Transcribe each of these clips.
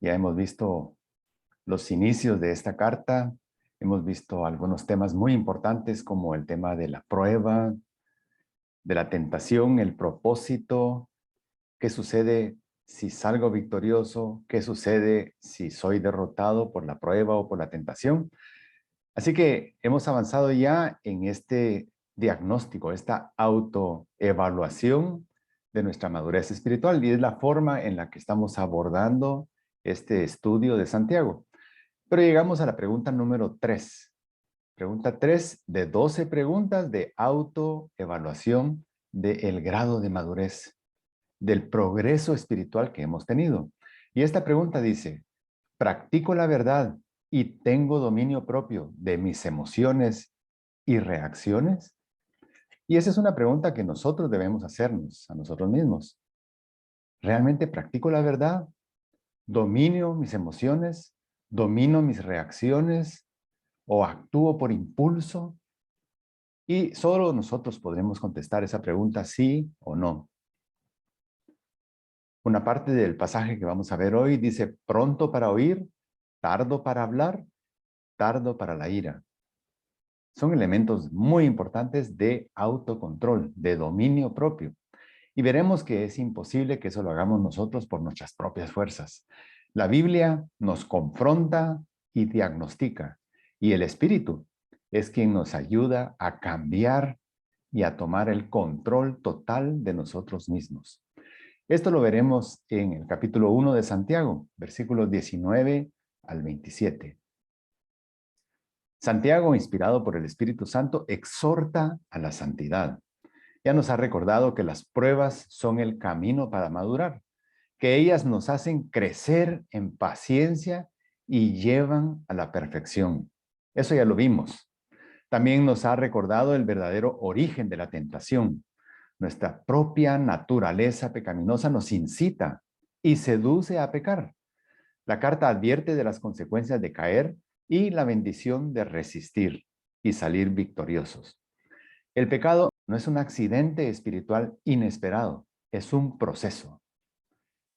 Ya hemos visto los inicios de esta carta. Hemos visto algunos temas muy importantes como el tema de la prueba, de la tentación, el propósito, qué sucede si salgo victorioso, qué sucede si soy derrotado por la prueba o por la tentación. Así que hemos avanzado ya en este diagnóstico, esta autoevaluación de nuestra madurez espiritual y es la forma en la que estamos abordando este estudio de Santiago. Pero llegamos a la pregunta número 3. Pregunta 3 de 12 preguntas de autoevaluación del grado de madurez, del progreso espiritual que hemos tenido. Y esta pregunta dice, ¿practico la verdad y tengo dominio propio de mis emociones y reacciones? Y esa es una pregunta que nosotros debemos hacernos a nosotros mismos. ¿Realmente practico la verdad? ¿Domino mis emociones? ¿Domino mis reacciones? ¿O actúo por impulso? Y solo nosotros podremos contestar esa pregunta sí o no. Una parte del pasaje que vamos a ver hoy dice, pronto para oír, tardo para hablar, tardo para la ira. Son elementos muy importantes de autocontrol, de dominio propio. Y veremos que es imposible que eso lo hagamos nosotros por nuestras propias fuerzas. La Biblia nos confronta y diagnostica. Y el Espíritu es quien nos ayuda a cambiar y a tomar el control total de nosotros mismos. Esto lo veremos en el capítulo 1 de Santiago, versículos 19 al 27. Santiago, inspirado por el Espíritu Santo, exhorta a la santidad. Ya nos ha recordado que las pruebas son el camino para madurar, que ellas nos hacen crecer en paciencia y llevan a la perfección. Eso ya lo vimos. También nos ha recordado el verdadero origen de la tentación. Nuestra propia naturaleza pecaminosa nos incita y seduce a pecar. La carta advierte de las consecuencias de caer y la bendición de resistir y salir victoriosos. El pecado no es un accidente espiritual inesperado, es un proceso.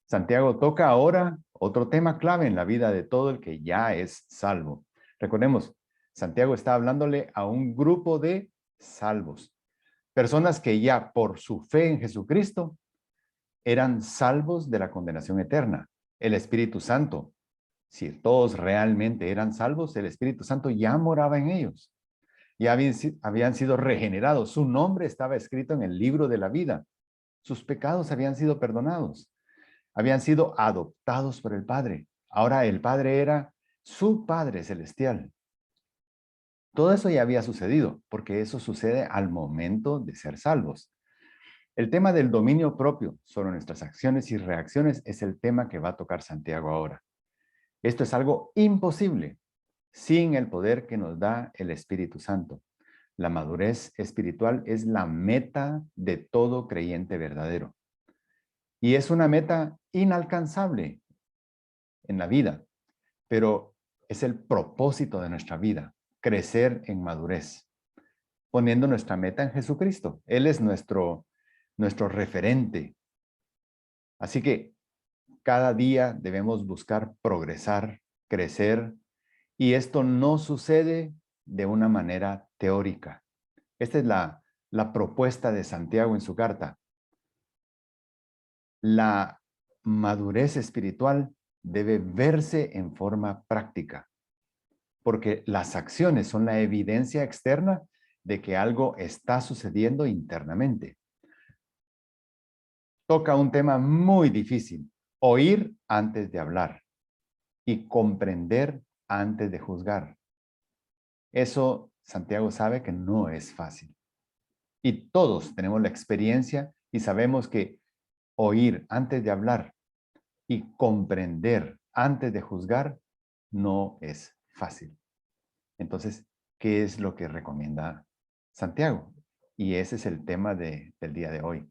Santiago toca ahora otro tema clave en la vida de todo el que ya es salvo. Recordemos, Santiago está hablándole a un grupo de salvos, personas que ya por su fe en Jesucristo eran salvos de la condenación eterna. El Espíritu Santo, si todos realmente eran salvos, el Espíritu Santo ya moraba en ellos. Ya habían sido regenerados. Su nombre estaba escrito en el libro de la vida. Sus pecados habían sido perdonados. Habían sido adoptados por el Padre. Ahora el Padre era su Padre celestial. Todo eso ya había sucedido, porque eso sucede al momento de ser salvos. El tema del dominio propio sobre nuestras acciones y reacciones es el tema que va a tocar Santiago ahora. Esto es algo imposible sin el poder que nos da el Espíritu Santo. La madurez espiritual es la meta de todo creyente verdadero. Y es una meta inalcanzable en la vida, pero es el propósito de nuestra vida, crecer en madurez, poniendo nuestra meta en Jesucristo. Él es nuestro referente. Así que cada día debemos buscar progresar, crecer, y esto no sucede de una manera teórica. Esta es la propuesta de Santiago en su carta. La madurez espiritual debe verse en forma práctica, porque las acciones son la evidencia externa de que algo está sucediendo internamente. Toca un tema muy difícil, oír antes de hablar y comprender antes de juzgar. Eso Santiago sabe que no es fácil. Y todos tenemos la experiencia y sabemos que oír antes de hablar y comprender antes de juzgar no es fácil. Entonces, ¿qué es lo que recomienda Santiago? Y ese es el tema del día de hoy.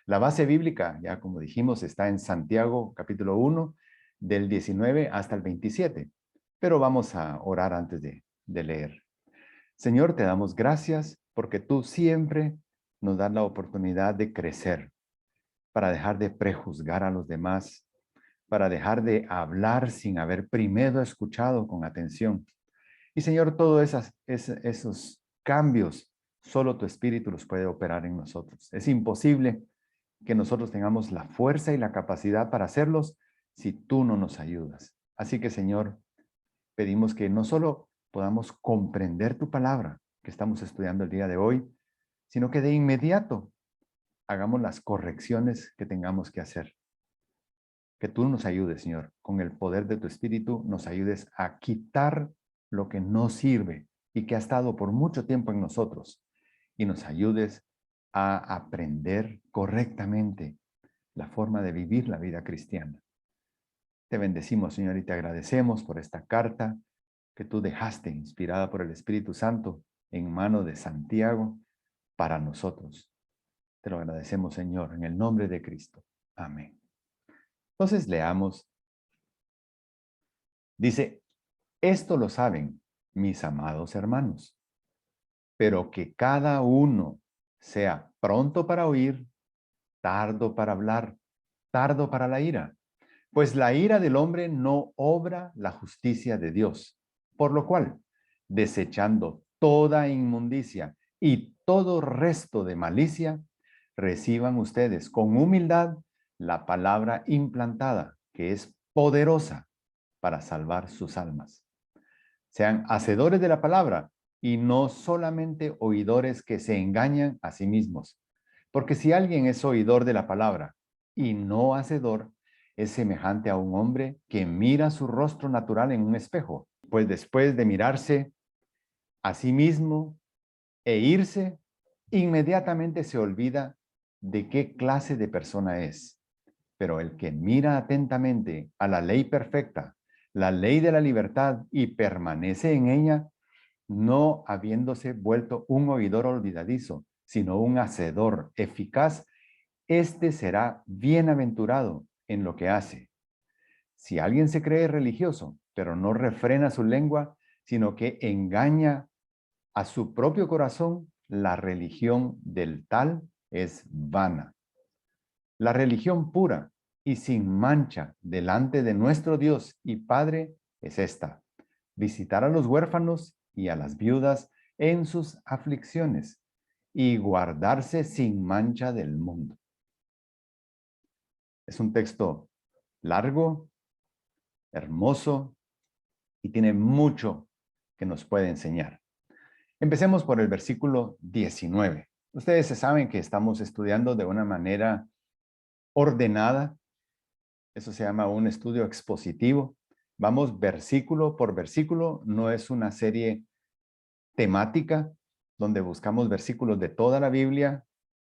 La base bíblica, ya como dijimos, está en Santiago capítulo 1, del 19 hasta el 27. Pero vamos a orar antes de leer. Señor, te damos gracias porque tú siempre nos das la oportunidad de crecer para dejar de prejuzgar a los demás, para dejar de hablar sin haber primero escuchado con atención. Y Señor, todos esos cambios, solo tu Espíritu los puede operar en nosotros. Es imposible que nosotros tengamos la fuerza y la capacidad para hacerlos si tú no nos ayudas. Así que, Señor, pedimos que no solo podamos comprender tu palabra que estamos estudiando el día de hoy, sino que de inmediato hagamos las correcciones que tengamos que hacer. Que tú nos ayudes, Señor, con el poder de tu Espíritu, nos ayudes a quitar lo que no sirve y que ha estado por mucho tiempo en nosotros y nos ayudes a aprender correctamente la forma de vivir la vida cristiana. Te bendecimos, Señor, y te agradecemos por esta carta que tú dejaste inspirada por el Espíritu Santo en mano de Santiago para nosotros. Te lo agradecemos, Señor, en el nombre de Cristo. Amén. Entonces leamos. Dice, esto lo saben mis amados hermanos, pero que cada uno sea pronto para oír, tardo para hablar, tardo para la ira, pues la ira del hombre no obra la justicia de Dios, por lo cual, desechando toda inmundicia y todo resto de malicia, reciban ustedes con humildad la palabra implantada, que es poderosa para salvar sus almas. Sean hacedores de la palabra y no solamente oidores que se engañan a sí mismos. Porque si alguien es oidor de la palabra y no hacedor, es semejante a un hombre que mira su rostro natural en un espejo, pues después de mirarse a sí mismo e irse, inmediatamente se olvida de qué clase de persona es. Pero el que mira atentamente a la ley perfecta, la ley de la libertad, y permanece en ella, no habiéndose vuelto un oidor olvidadizo, sino un hacedor eficaz, este será bienaventurado en lo que hace. Si alguien se cree religioso, pero no refrena su lengua, sino que engaña a su propio corazón, la religión del tal es vana. La religión pura y sin mancha delante de nuestro Dios y Padre es esta: visitar a los huérfanos y a las viudas en sus aflicciones y guardarse sin mancha del mundo. Es un texto largo, hermoso y tiene mucho que nos puede enseñar. Empecemos por el versículo 19. Ustedes saben que estamos estudiando de una manera ordenada. Eso se llama un estudio expositivo. Vamos versículo por versículo, no es una serie temática donde buscamos versículos de toda la Biblia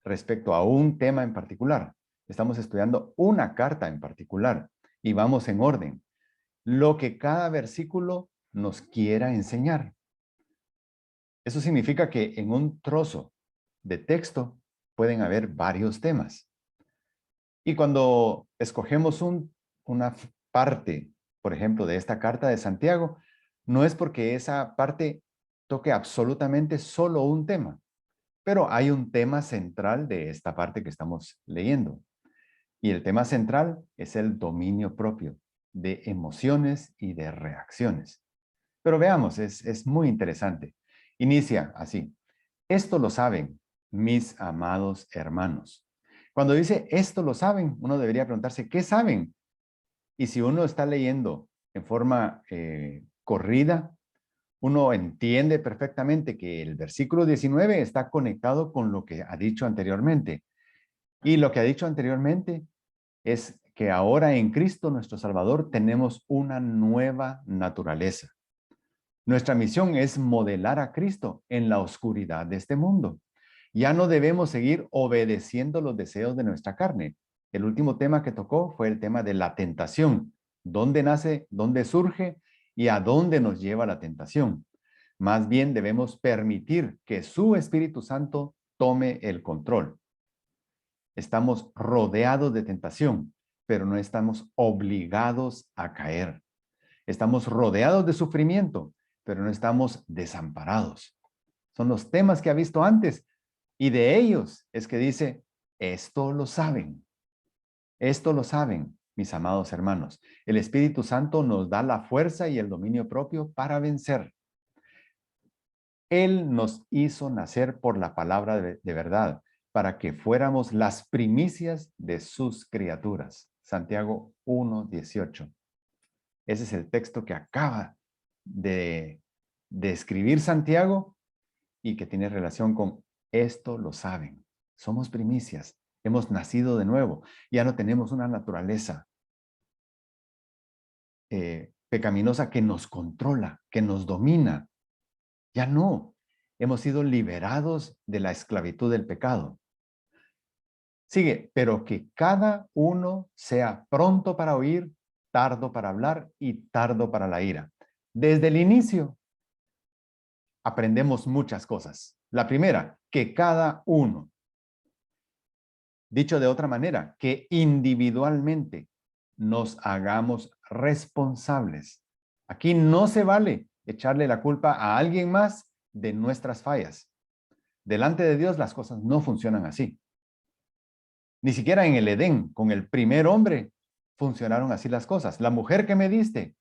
respecto a un tema en particular. Estamos estudiando una carta en particular y vamos en orden. Lo que cada versículo nos quiera enseñar. Eso significa que en un trozo de texto pueden haber varios temas. Y cuando escogemos una parte, por ejemplo, de esta carta de Santiago, no es porque esa parte toque absolutamente solo un tema, pero hay un tema central de esta parte que estamos leyendo. Y el tema central es el dominio propio de emociones y de reacciones. Pero veamos, es muy interesante. Inicia así. Esto lo saben, mis amados hermanos. Cuando dice esto lo saben, uno debería preguntarse, ¿qué saben? Y si uno está leyendo en forma corrida, uno entiende perfectamente que el versículo 19 está conectado con lo que ha dicho anteriormente. Y lo que ha dicho anteriormente es que ahora en Cristo nuestro Salvador tenemos una nueva naturaleza. Nuestra misión es modelar a Cristo en la oscuridad de este mundo. Ya no debemos seguir obedeciendo los deseos de nuestra carne. El último tema que tocó fue el tema de la tentación. ¿Dónde nace, dónde surge y a dónde nos lleva la tentación? Más bien debemos permitir que su Espíritu Santo tome el control. Estamos rodeados de tentación, pero no estamos obligados a caer. Estamos rodeados de sufrimiento, pero no estamos desamparados. Son los temas que ha visto antes, y de ellos es que dice, esto lo saben, esto lo saben. mis amados hermanos. El Espíritu Santo nos da la fuerza y el dominio propio para vencer. Él nos hizo nacer por la palabra de verdad, para que fuéramos las primicias de sus criaturas. Santiago 1:18. Ese es el texto que acaba de escribir Santiago y que tiene relación con esto lo saben. Somos primicias, hemos nacido de nuevo, ya no tenemos una naturaleza pecaminosa que nos controla, que nos domina. Ya no, hemos sido liberados de la esclavitud del pecado. Sigue, pero que cada uno sea pronto para oír, tardo para hablar y tardo para la ira. Desde el inicio aprendemos muchas cosas. La primera, que cada uno, dicho de otra manera, que individualmente nos hagamos responsables. Aquí no se vale echarle la culpa a alguien más de nuestras fallas. Delante de Dios las cosas no funcionan así. Ni siquiera en el Edén, con el primer hombre, funcionaron así las cosas. La mujer que me diste,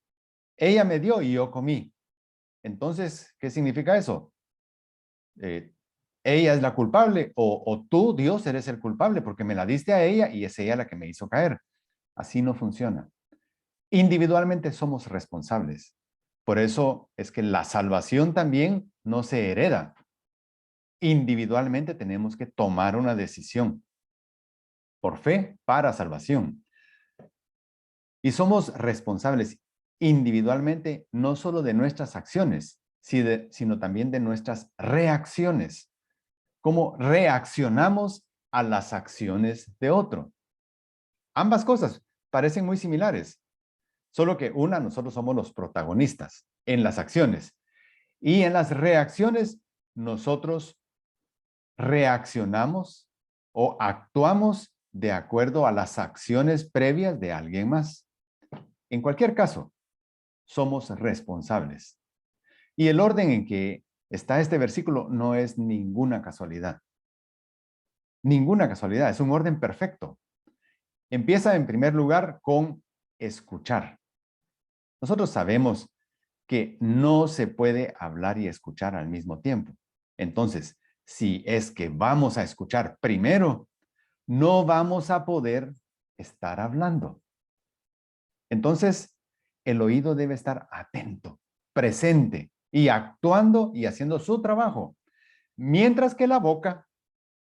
ella me dio y yo comí. Entonces, ¿qué significa eso? Ella es la culpable o tú, Dios, eres el culpable porque me la diste a ella y es ella la que me hizo caer. Así no funciona. Individualmente somos responsables. Por eso es que la salvación también no se hereda. Individualmente tenemos que tomar una decisión por fe para salvación. Y somos responsables individualmente no solo de nuestras acciones, sino también de nuestras reacciones. Cómo reaccionamos a las acciones de otro. Ambas cosas parecen muy similares, solo que nosotros somos los protagonistas en las acciones. Y en las reacciones, nosotros reaccionamos o actuamos de acuerdo a las acciones previas de alguien más. En cualquier caso, somos responsables. Y el orden en que está este versículo no es ninguna casualidad. Ninguna casualidad, es un orden perfecto. Empieza en primer lugar con escuchar. Nosotros sabemos que no se puede hablar y escuchar al mismo tiempo. Entonces, si es que vamos a escuchar primero, no vamos a poder estar hablando. Entonces, el oído debe estar atento, presente y actuando y haciendo su trabajo, mientras que la boca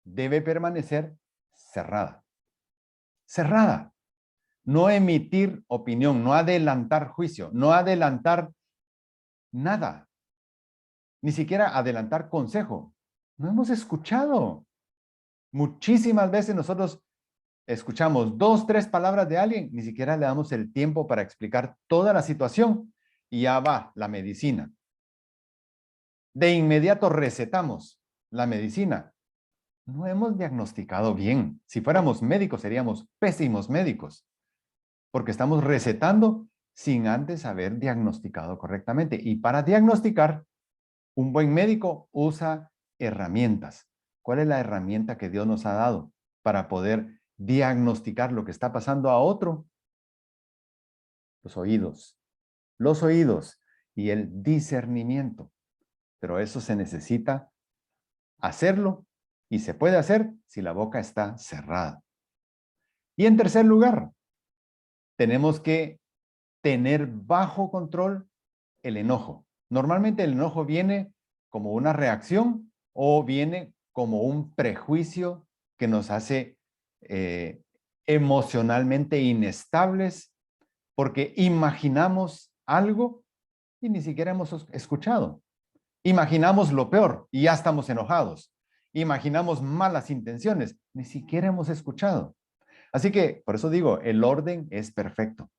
debe permanecer cerrada. Cerrada. No emitir opinión, no adelantar juicio, no adelantar nada, ni siquiera adelantar consejo. No hemos escuchado. Muchísimas veces nosotros escuchamos 2, 3 palabras de alguien, ni siquiera le damos el tiempo para explicar toda la situación y ya va la medicina. De inmediato recetamos la medicina. No hemos diagnosticado bien. Si fuéramos médicos, seríamos pésimos médicos, porque estamos recetando sin antes haber diagnosticado correctamente. Y para diagnosticar, un buen médico usa herramientas. ¿Cuál es la herramienta que Dios nos ha dado para poder diagnosticar lo que está pasando a otro? Los oídos. Los oídos y el discernimiento. Pero eso se necesita hacerlo y se puede hacer si la boca está cerrada. Y en tercer lugar, tenemos que tener bajo control el enojo. Normalmente el enojo viene como una reacción o viene como un prejuicio que nos hace emocionalmente inestables porque imaginamos algo y ni siquiera hemos escuchado. Imaginamos lo peor y ya estamos enojados. Imaginamos malas intenciones, ni siquiera hemos escuchado. Así que, por eso digo, el orden es perfecto.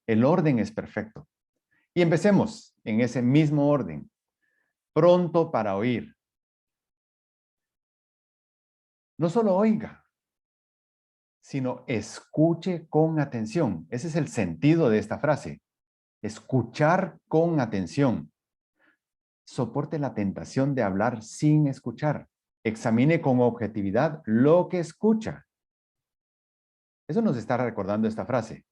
El orden es perfecto. Y empecemos en ese mismo orden. Pronto para oír. No solo oiga, sino escuche con atención. Ese es el sentido de esta frase. Escuchar con atención. Soporte la tentación de hablar sin escuchar. Examine con objetividad lo que escucha. Eso nos está recordando esta frase.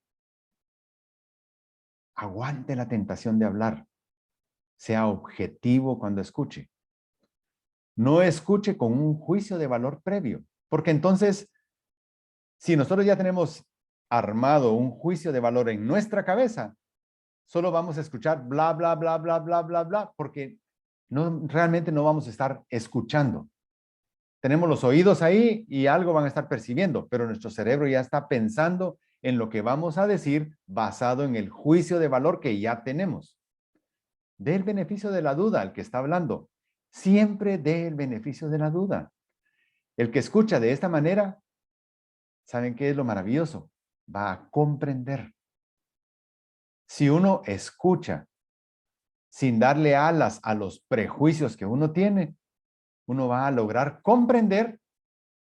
aguante la tentación de hablar. Sea objetivo cuando escuche. No escuche con un juicio de valor previo, porque entonces, si nosotros ya tenemos armado un juicio de valor en nuestra cabeza, solo vamos a escuchar bla, bla, bla, bla, bla, bla, bla, porque realmente no vamos a estar escuchando. Tenemos los oídos ahí y algo van a estar percibiendo, pero nuestro cerebro ya está pensando en lo que vamos a decir basado en el juicio de valor que ya tenemos. Dé el beneficio de la duda al que está hablando. Siempre dé el beneficio de la duda. El que escucha de esta manera, ¿saben qué es lo maravilloso? Va a comprender. Si uno escucha sin darle alas a los prejuicios que uno tiene, uno va a lograr comprender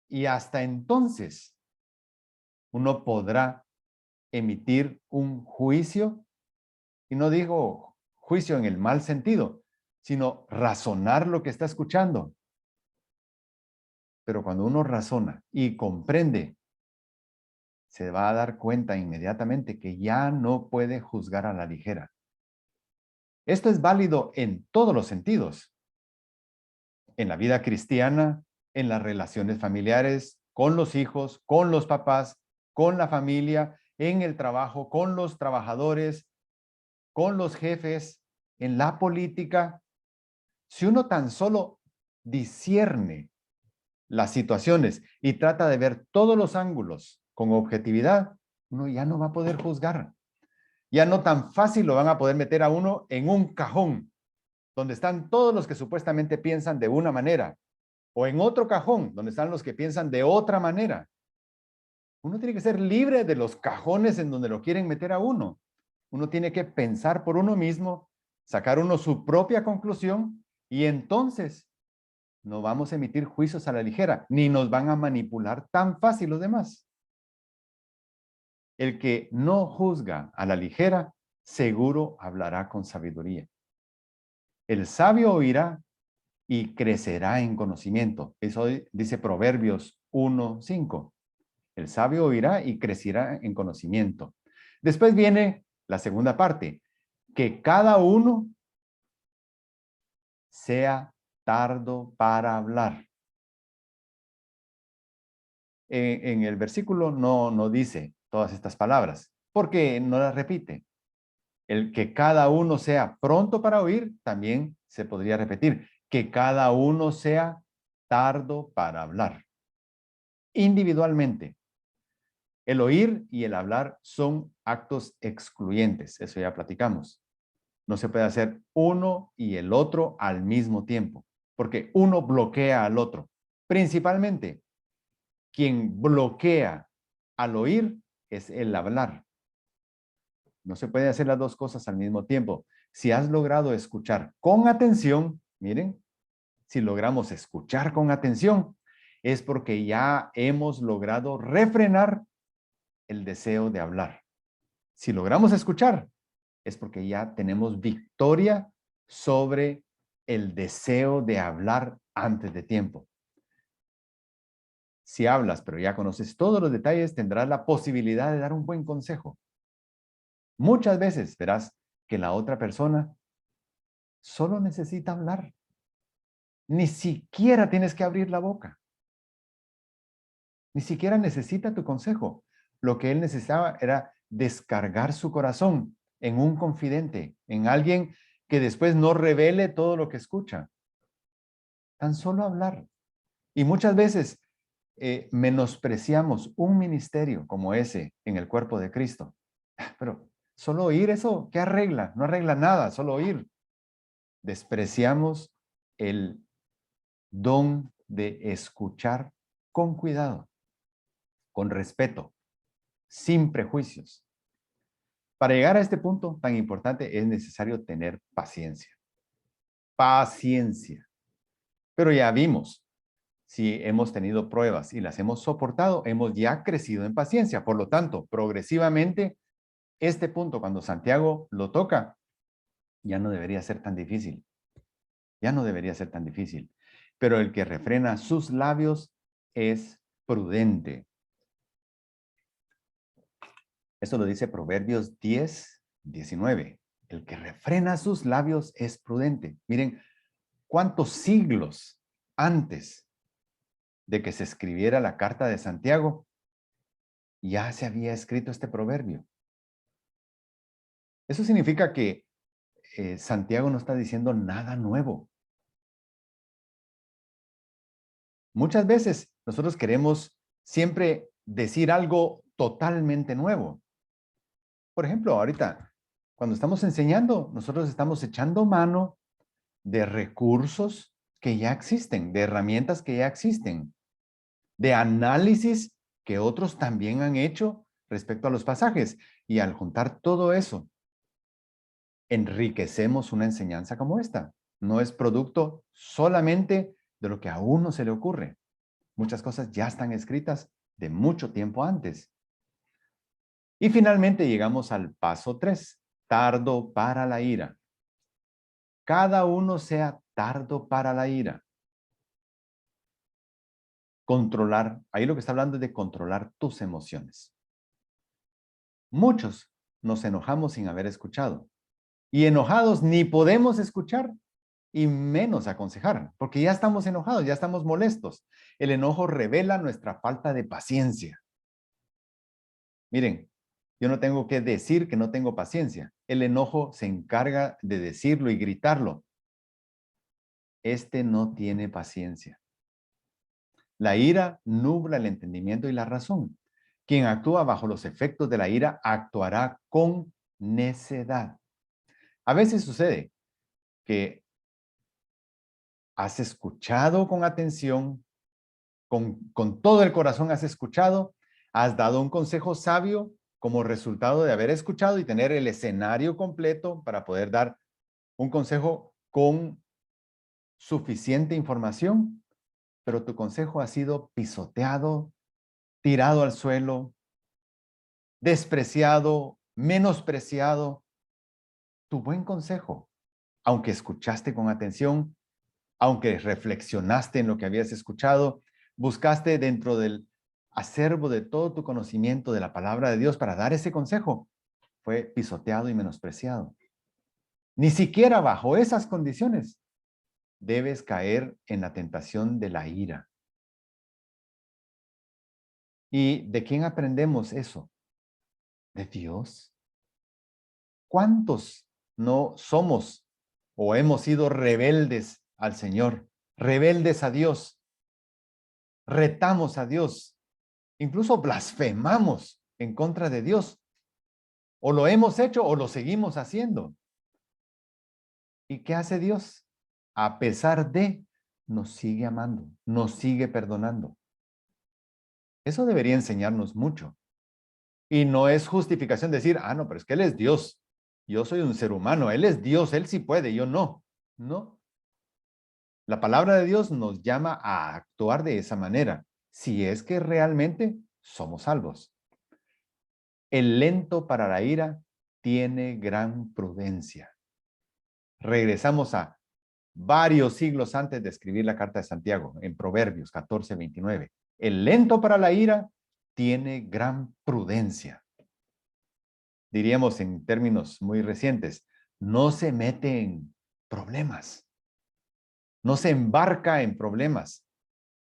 y hasta entonces uno podrá emitir un juicio, y no digo juicio en el mal sentido, sino razonar lo que está escuchando. Pero cuando uno razona y comprende, se va a dar cuenta inmediatamente que ya no puede juzgar a la ligera. Esto es válido en todos los sentidos. En la vida cristiana, en las relaciones familiares, con los hijos, con los papás, con la familia, en el trabajo, con los trabajadores, con los jefes, en la política. Si uno tan solo discierne las situaciones y trata de ver todos los ángulos con objetividad, uno ya no va a poder juzgar. Ya no tan fácil lo van a poder meter a uno en un cajón donde están todos los que supuestamente piensan de una manera, o en otro cajón donde están los que piensan de otra manera. Uno tiene que ser libre de los cajones en donde lo quieren meter a uno. Uno tiene que pensar por uno mismo, sacar uno su propia conclusión y entonces no vamos a emitir juicios a la ligera, ni nos van a manipular tan fácil los demás. El que no juzga a la ligera, seguro hablará con sabiduría. El sabio oirá y crecerá en conocimiento. Eso dice Proverbios 1:5. El sabio oirá y crecerá en conocimiento. Después viene la segunda parte, que cada uno sea tardo para hablar. En el versículo no dice todas estas palabras, porque no las repite. El que cada uno sea pronto para oír, también se podría repetir, que cada uno sea tardo para hablar. Individualmente, el oír y el hablar son actos excluyentes, eso ya platicamos. No se puede hacer uno y el otro al mismo tiempo, porque uno bloquea al otro. Principalmente, quien bloquea al oír es el hablar. No se puede hacer las dos cosas al mismo tiempo. Si has logrado escuchar con atención, miren, si logramos escuchar con atención, es porque ya hemos logrado refrenar el deseo de hablar. Si logramos escuchar, es porque ya tenemos victoria sobre el deseo de hablar antes de tiempo. Si hablas, pero ya conoces todos los detalles, tendrás la posibilidad de dar un buen consejo. Muchas veces verás que la otra persona solo necesita hablar. Ni siquiera tienes que abrir la boca. Ni siquiera necesita tu consejo. Lo que él necesitaba era descargar su corazón en un confidente, en alguien que después no revele todo lo que escucha. Tan solo hablar. Y muchas veces menospreciamos un ministerio como ese en el cuerpo de Cristo. Pero solo oír eso, ¿qué arregla? No arregla nada, solo oír. Despreciamos el don de escuchar con cuidado, con respeto, sin prejuicios. Para llegar a este punto tan importante es necesario tener paciencia. Paciencia. Pero ya vimos, si hemos tenido pruebas y las hemos soportado, hemos ya crecido en paciencia. Por lo tanto, progresivamente, este punto, cuando Santiago lo toca, ya no debería ser tan difícil. Ya no debería ser tan difícil. Pero el que refrena sus labios es prudente. Esto lo dice Proverbios 10, 19. El que refrena sus labios es prudente. Miren, cuántos siglos antes de que se escribiera la carta de Santiago, ya se había escrito este proverbio. Eso significa que Santiago no está diciendo nada nuevo. Muchas veces nosotros queremos siempre decir algo totalmente nuevo. Por ejemplo, ahorita, cuando estamos enseñando, nosotros estamos echando mano de recursos que ya existen, de herramientas que ya existen, de análisis que otros también han hecho respecto a los pasajes. Y al juntar todo eso, enriquecemos una enseñanza como esta. No es producto solamente de lo que a uno se le ocurre. Muchas cosas ya están escritas de mucho tiempo antes. Y finalmente llegamos al paso 3, tardo para la ira. Cada uno sea tardo para la ira. Controlar, ahí lo que está hablando es de controlar tus emociones. Muchos nos enojamos sin haber escuchado. Y enojados ni podemos escuchar y menos aconsejar, porque ya estamos enojados, ya estamos molestos. El enojo revela nuestra falta de paciencia. Miren, yo no tengo que decir que no tengo paciencia. El enojo se encarga de decirlo y gritarlo. Este no tiene paciencia. La ira nubla el entendimiento y la razón. Quien actúa bajo los efectos de la ira actuará con necedad. A veces sucede que has escuchado con atención, con todo el corazón has escuchado, has dado un consejo sabio como resultado de haber escuchado y tener el escenario completo para poder dar un consejo con suficiente información, pero tu consejo ha sido pisoteado, tirado al suelo, despreciado, menospreciado. Tu buen consejo, aunque escuchaste con atención, aunque reflexionaste en lo que habías escuchado, buscaste dentro del acervo de todo tu conocimiento de la palabra de Dios para dar ese consejo, fue pisoteado y menospreciado. Ni siquiera bajo esas condiciones debes caer en la tentación de la ira. ¿Y de quién aprendemos eso? ¿De Dios? ¿Cuántos no somos o hemos sido rebeldes al Señor, rebeldes a Dios? Retamos a Dios, incluso blasfemamos en contra de Dios. O lo hemos hecho o lo seguimos haciendo. ¿Y qué hace Dios? A pesar de, nos sigue amando, nos sigue perdonando. Eso debería enseñarnos mucho. Y no es justificación decir, no, pero es que Él es Dios. Yo soy un ser humano, Él es Dios, Él sí puede, yo no. No. La palabra de Dios nos llama a actuar de esa manera, si es que realmente somos salvos. El lento para la ira tiene gran prudencia. Regresamos a varios siglos antes de escribir la carta de Santiago, en Proverbios 14:29. El lento para la ira tiene gran prudencia. Diríamos en términos muy recientes, no se mete en problemas, no se embarca en problemas,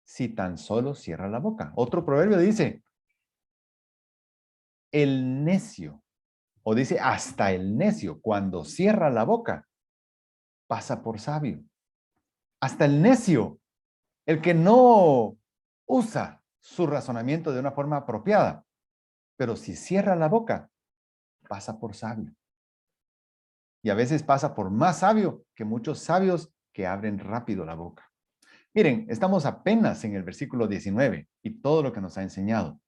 si tan solo cierra la boca. Otro proverbio dice, el necio, o dice hasta el necio, cuando cierra la boca, pasa por sabio. Hasta el necio, el que no usa su razonamiento de una forma apropiada, pero si cierra la boca, pasa por sabio. Y a veces pasa por más sabio que muchos sabios que abren rápido la boca. Miren, estamos apenas en el versículo 19 y todo lo que nos ha enseñado.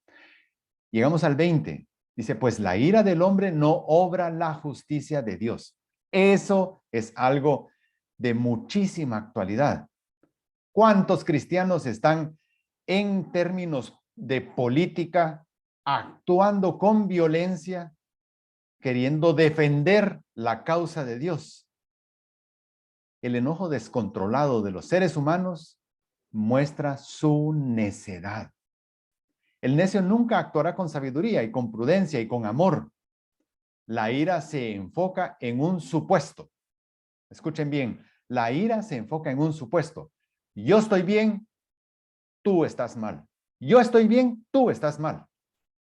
Llegamos al 20. Dice, pues la ira del hombre no obra la justicia de Dios. Eso es algo de muchísima actualidad. ¿Cuántos cristianos están en términos de política actuando con violencia, queriendo defender la causa de Dios? El enojo descontrolado de los seres humanos muestra su necedad. El necio nunca actuará con sabiduría y con prudencia y con amor. La ira se enfoca en un supuesto. Escuchen bien, la ira se enfoca en un supuesto. Yo estoy bien, tú estás mal. Yo estoy bien, tú estás mal.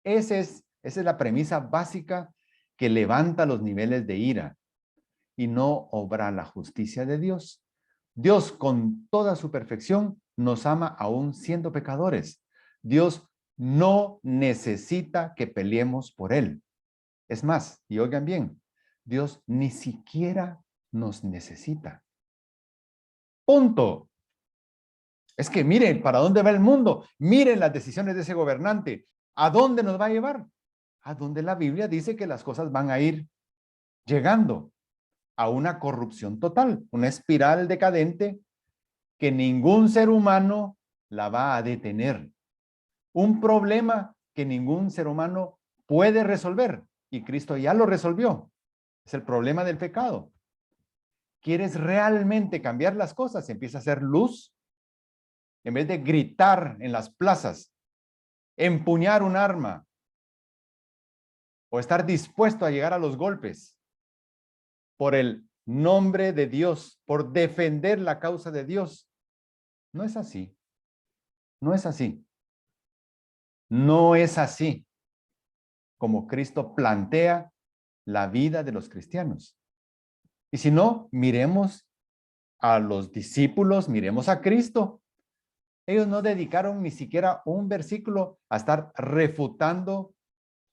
Esa es la premisa básica que levanta los niveles de ira y no obra la justicia de Dios. Dios, con toda su perfección, nos ama aún siendo pecadores. Dios no necesita que peleemos por Él. Es más, y oigan bien, Dios ni siquiera nos necesita. Punto. Es que miren para dónde va el mundo. Miren las decisiones de ese gobernante. ¿A dónde nos va a llevar? A donde la Biblia dice que las cosas van a ir llegando a una corrupción total, una espiral decadente que ningún ser humano la va a detener. Un problema que ningún ser humano puede resolver y Cristo ya lo resolvió. Es el problema del pecado. ¿Quieres realmente cambiar las cosas? Empieza a hacer luz. En vez de gritar en las plazas, empuñar un arma o estar dispuesto a llegar a los golpes por el nombre de Dios, por defender la causa de Dios. No es así. No es así. No es así como Cristo plantea la vida de los cristianos. Y si no, miremos a los discípulos, miremos a Cristo. Ellos no dedicaron ni siquiera un versículo a estar refutando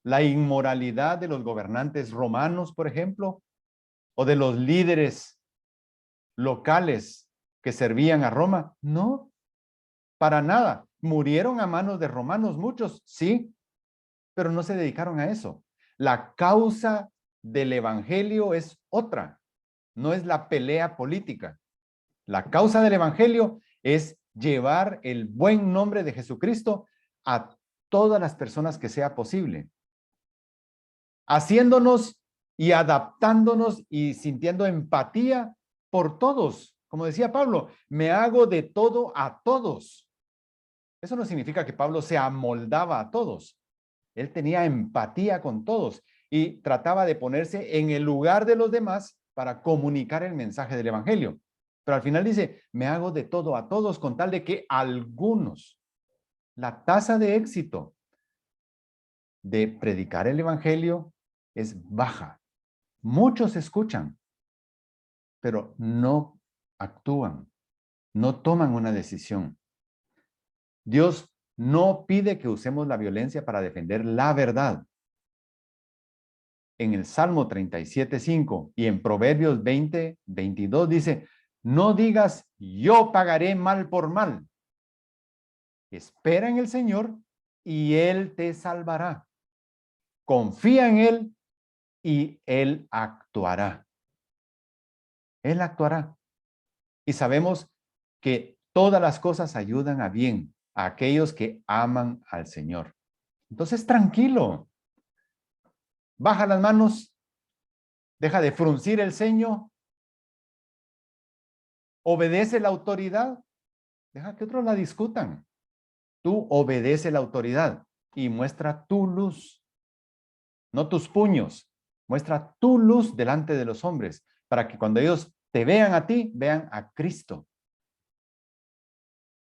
la inmoralidad de los gobernantes romanos, por ejemplo, o de los líderes locales que servían a Roma. No, para nada. Murieron a manos de romanos muchos, sí, pero no se dedicaron a eso. La causa del evangelio es otra, no es la pelea política. La causa del evangelio es llevar el buen nombre de Jesucristo a todas las personas que sea posible, haciéndonos y adaptándonos y sintiendo empatía por todos. Como decía Pablo, me hago de todo a todos. Eso no significa que Pablo se amoldaba a todos. Él tenía empatía con todos y trataba de ponerse en el lugar de los demás para comunicar el mensaje del evangelio. Pero al final dice, me hago de todo a todos con tal de que algunos, la tasa de éxito de predicar el evangelio es baja. Muchos escuchan, pero no actúan, no toman una decisión. Dios no pide que usemos la violencia para defender la verdad. En el Salmo 37:5 y en Proverbios 20:22 dice, no digas, yo pagaré mal por mal. Espera en el Señor y Él te salvará. Confía en Él y Él actuará. Él actuará. Y sabemos que todas las cosas ayudan a bien a aquellos que aman al Señor. Entonces, tranquilo. Baja las manos, deja de fruncir el ceño, obedece la autoridad, deja que otros la discutan. Tú obedece la autoridad y muestra tu luz, no tus puños. Muestra tu luz delante de los hombres para que cuando ellos te vean a ti, vean a Cristo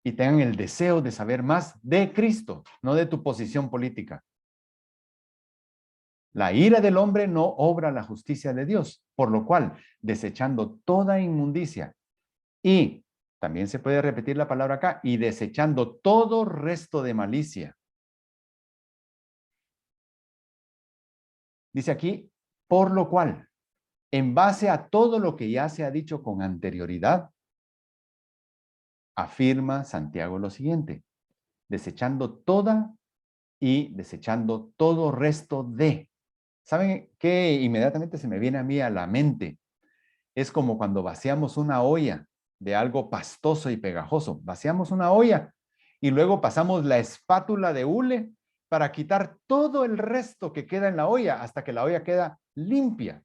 y tengan el deseo de saber más de Cristo, no de tu posición política. La ira del hombre no obra la justicia de Dios, por lo cual, desechando toda inmundicia y, también se puede repetir la palabra acá, y desechando todo resto de malicia. Dice aquí, por lo cual, en base a todo lo que ya se ha dicho con anterioridad, afirma Santiago lo siguiente, desechando toda y desechando todo resto de. ¿Saben qué? Inmediatamente se me viene a mí a la mente. Es como cuando vaciamos una olla de algo pastoso y pegajoso. Vaciamos una olla y luego pasamos la espátula de hule para quitar todo el resto que queda en la olla hasta que la olla queda limpia.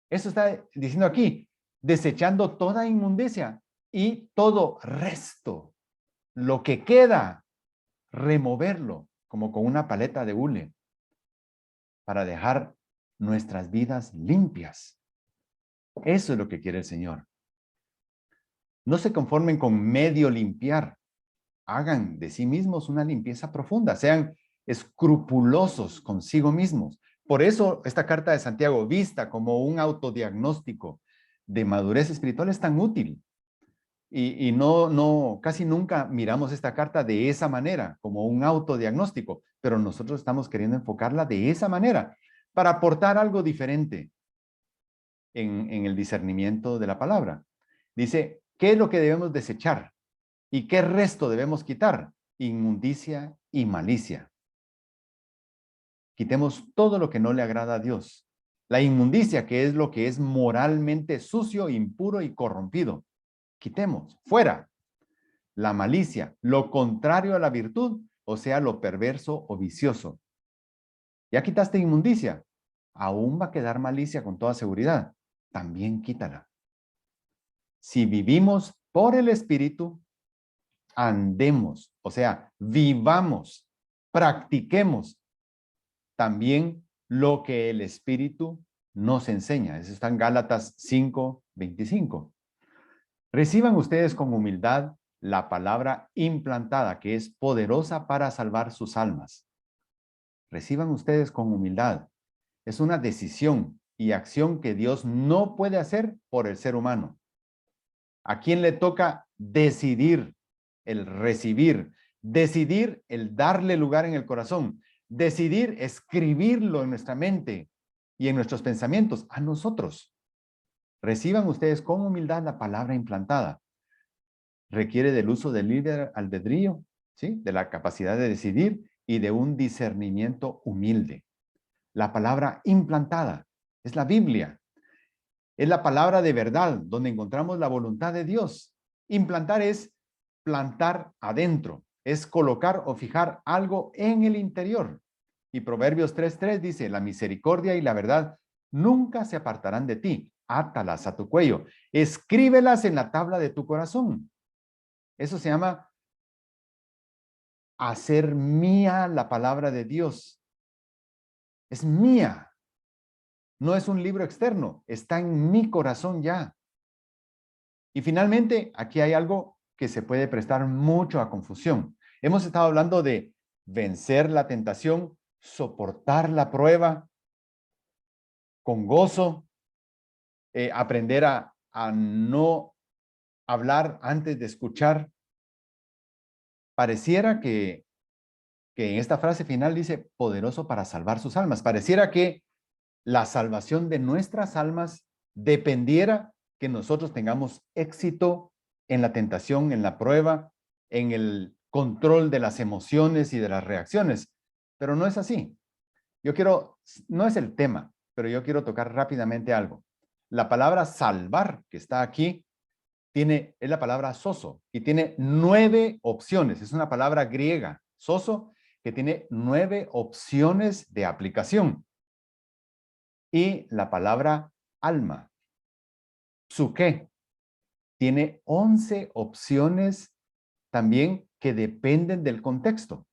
Eso está diciendo aquí, desechando toda inmundicia y todo resto. Lo que queda, removerlo como con una paleta de hule para dejar nuestras vidas limpias. Eso es lo que quiere el Señor. No se conformen con medio limpiar. Hagan de sí mismos una limpieza profunda. Sean escrupulosos consigo mismos. Por eso esta carta de Santiago, vista como un autodiagnóstico de madurez espiritual, es tan útil. Y casi nunca miramos esta carta de esa manera, como un autodiagnóstico, pero nosotros estamos queriendo enfocarla de esa manera, para aportar algo diferente en el discernimiento de la palabra. Dice, ¿qué es lo que debemos desechar? ¿Y qué resto debemos quitar? Inmundicia y malicia. Quitemos todo lo que no le agrada a Dios. La inmundicia, que es lo que es moralmente sucio, impuro y corrompido. Quitemos, fuera. La malicia, lo contrario a la virtud, o sea, lo perverso o vicioso. Ya quitaste inmundicia, aún va a quedar malicia con toda seguridad. También quítala. Si vivimos por el Espíritu, andemos, o sea, vivamos, practiquemos también lo que el Espíritu nos enseña. Eso está en Gálatas 5:25. Reciban ustedes con humildad la palabra implantada, que es poderosa para salvar sus almas. Reciban ustedes con humildad. Es una decisión y acción que Dios no puede hacer por el ser humano. ¿A quién le toca decidir el recibir? Decidir el darle lugar en el corazón. Decidir escribirlo en nuestra mente y en nuestros pensamientos. A nosotros. Reciban ustedes con humildad la palabra implantada. Requiere del uso del libre albedrío, ¿sí? De la capacidad de decidir y de un discernimiento humilde. La palabra implantada es la Biblia. Es la palabra de verdad, donde encontramos la voluntad de Dios. Implantar es plantar adentro, es colocar o fijar algo en el interior. Y Proverbios 3:3 dice, la misericordia y la verdad nunca se apartarán de ti. Átalas a tu cuello. Escríbelas en la tabla de tu corazón. Eso se llama hacer mía la palabra de Dios. Es mía. No es un libro externo. Está en mi corazón ya. Y finalmente, aquí hay algo que se puede prestar mucho a confusión. Hemos estado hablando de vencer la tentación, soportar la prueba con gozo, aprender a no hablar antes de escuchar. Pareciera que en esta frase final dice poderoso para salvar sus almas. Pareciera que la salvación de nuestras almas dependiera que nosotros tengamos éxito en la tentación, en la prueba, en el control de las emociones y de las reacciones. Pero no es así. No es el tema, pero yo quiero tocar rápidamente algo. La palabra salvar, que está aquí, es la palabra soso y tiene 9 opciones. Es una palabra griega, soso, que tiene 9 opciones de aplicación. Y la palabra alma, psuqué, tiene 11 opciones también que dependen del contexto.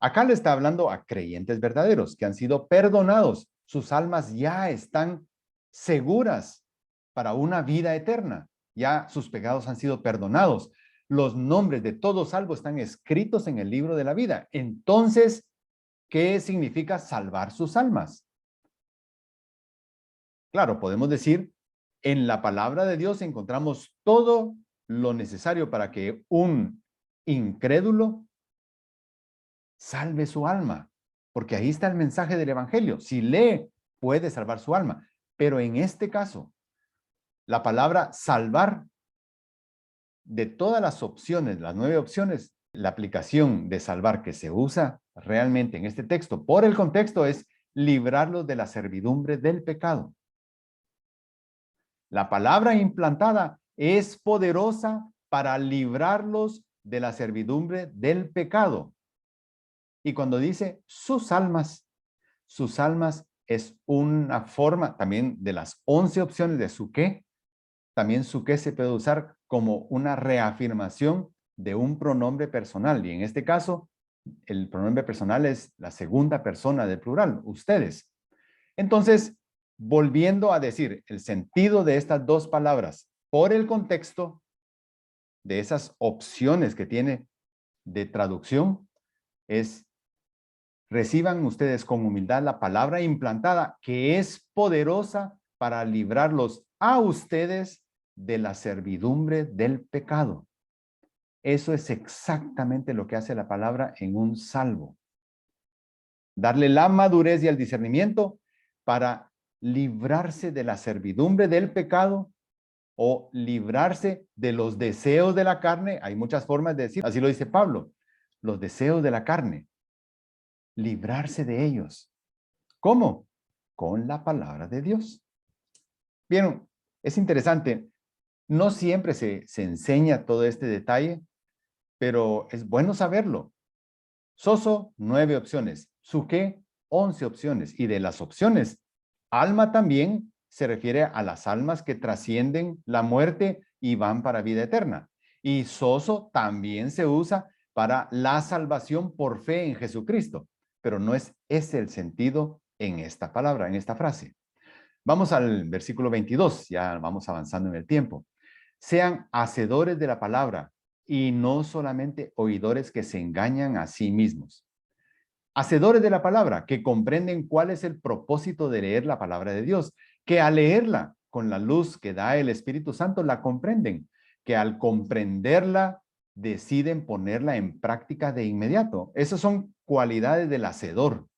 Acá le está hablando a creyentes verdaderos que han sido perdonados. Sus almas ya están seguras para una vida eterna. Ya sus pecados han sido perdonados. Los nombres de todos salvos están escritos en el libro de la vida. Entonces, ¿qué significa salvar sus almas? Claro, podemos decir, en la palabra de Dios encontramos todo lo necesario para que un incrédulo salve su alma, porque ahí está el mensaje del evangelio. Si lee, puede salvar su alma. Pero en este caso, la palabra salvar, de todas las opciones, las 9 opciones, la aplicación de salvar que se usa realmente en este texto, por el contexto, es librarlos de la servidumbre del pecado. La palabra implantada es poderosa para librarlos de la servidumbre del pecado. Y cuando dice sus almas es una forma también de las 11 opciones de su qué. También su qué se puede usar como una reafirmación de un pronombre personal. Y en este caso, el pronombre personal es la segunda persona del plural, ustedes. Entonces, volviendo a decir el sentido de estas dos palabras por el contexto de esas opciones que tiene de traducción, es: reciban ustedes con humildad la palabra implantada, que es poderosa para librarlos a ustedes de la servidumbre del pecado. Eso es exactamente lo que hace la palabra en un salvo. Darle la madurez y el discernimiento para librarse de la servidumbre del pecado o librarse de los deseos de la carne. Hay muchas formas de decir, así lo dice Pablo, los deseos de la carne. Librarse de ellos. ¿Cómo? Con la palabra de Dios. Bien, es interesante. No siempre se enseña todo este detalle, pero es bueno saberlo. Soso, 9 opciones. Suke, 11 opciones. Y de las opciones, alma también se refiere a las almas que trascienden la muerte y van para vida eterna. Y soso también se usa para la salvación por fe en Jesucristo. Pero no es ese el sentido en esta palabra, en esta frase. Vamos al versículo 22, ya vamos avanzando en el tiempo. Sean hacedores de la palabra y no solamente oidores que se engañan a sí mismos. Hacedores de la palabra, que comprenden cuál es el propósito de leer la palabra de Dios, que al leerla con la luz que da el Espíritu Santo la comprenden, que al comprenderla deciden ponerla en práctica de inmediato. Esas son cualidades del hacedor.